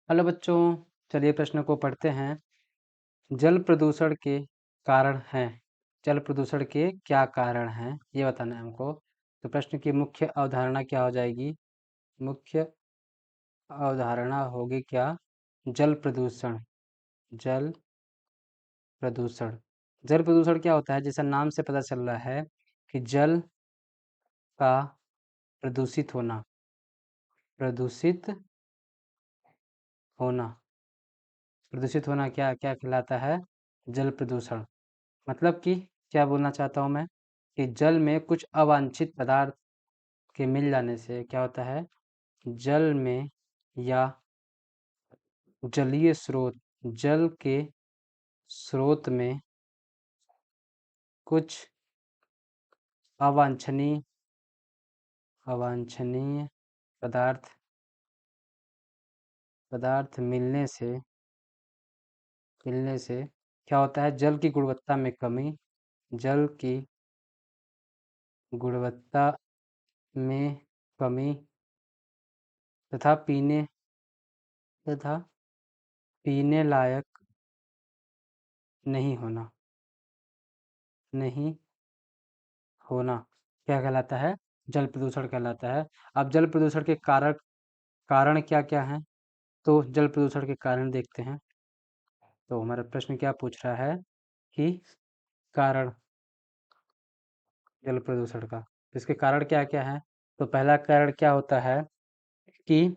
Hello बच्चों, चलिए प्रश्न को पढ़ते हैं। जल प्रदूषण के कारण हैं। जल प्रदूषण के क्या कारण हैं ये बताना है हमको। तो प्रश्न की मुख्य अवधारणा क्या हो जाएगी? मुख्य अवधारणा होगी क्या? जल प्रदूषण। जल प्रदूषण। जल प्रदूषण क्या होता है? जैसा नाम से पता चल रहा है कि जल का प्रदूषित होना। प्रदूषित होना। प्रदूषित होना क्या क्या कहलाता है? जल प्रदूषण। मतलब कि क्या बोलना चाहता हूँ मैं कि जल में कुछ अवांछित पदार्थ के मिल जाने से क्या होता है? जल में या जलीय स्रोत, जल के स्रोत में कुछ अवांछनीय अवांछनीय पदार्थ मिलने से क्या होता है? जल की गुणवत्ता में कमी। जल की गुणवत्ता में कमी तथा तथा पीने लायक नहीं होना नहीं होना क्या कहलाता है? जल प्रदूषण कहलाता है। अब जल प्रदूषण के कारण क्या क्या हैं? तो जल प्रदूषण के कारण देखते हैं। तो हमारा प्रश्न क्या पूछ रहा है कि कारण जल प्रदूषण का। तो इसके कारण क्या क्या है? तो पहला कारण क्या होता है कि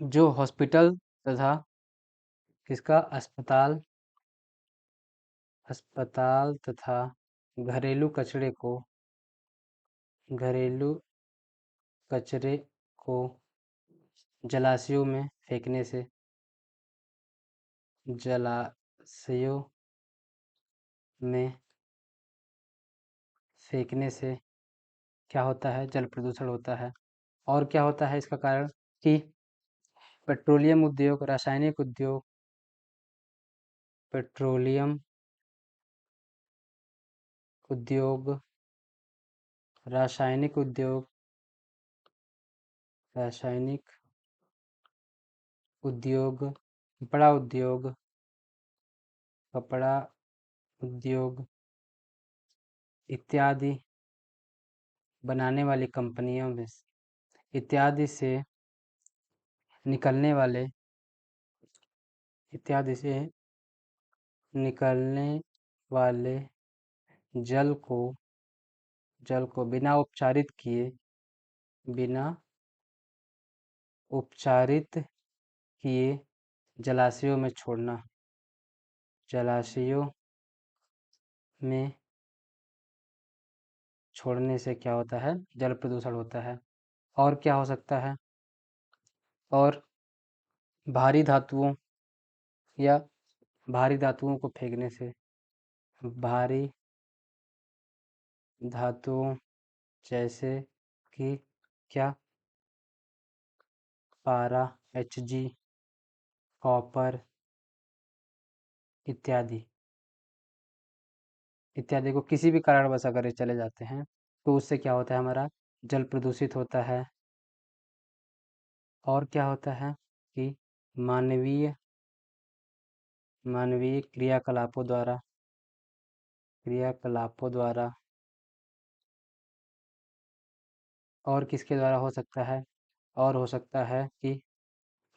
जो हॉस्पिटल तथा किसका अस्पताल तथा घरेलू कचरे को घरेलू कचरे को जलाशयों में जलाशयों में फेंकने से क्या होता है? जल प्रदूषण होता है। और क्या होता है इसका कारण कि पेट्रोलियम उद्योग, पेट्रोलियम उद्योग, रासायनिक उद्योग, रासायनिक उद्योग, कपड़ा उद्योग इत्यादि बनाने वाली कंपनियों में इत्यादि से निकलने वाले इत्यादि से निकलने वाले जल को बिना उपचारित किए जलाशयों में छोड़ना। जलाशयों में छोड़ने से क्या होता है? जल प्रदूषण होता है। और क्या हो सकता है? और भारी धातुओं या भारी धातुओं को फेंकने से भारी धातुओं जैसे कि क्या? पारा, Hg, कॉपर इत्यादि इत्यादि को किसी भी कारणवश अगर ये चले जाते हैं तो उससे क्या होता है? हमारा जल प्रदूषित होता है। और क्या होता है कि मानवीय मानवीय क्रियाकलापों द्वारा और किसके द्वारा हो सकता है? और हो सकता है कि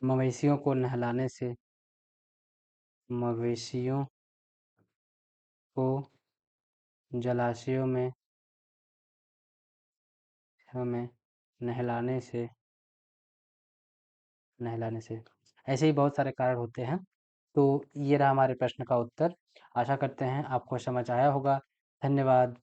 मवेशियों को नहलाने से मवेशियों को जलाशयों में हमें नहलाने से ऐसे ही बहुत सारे कारण होते हैं। तो ये रहा हमारे प्रश्न का उत्तर। आशा करते हैं आपको समझ आया होगा। धन्यवाद।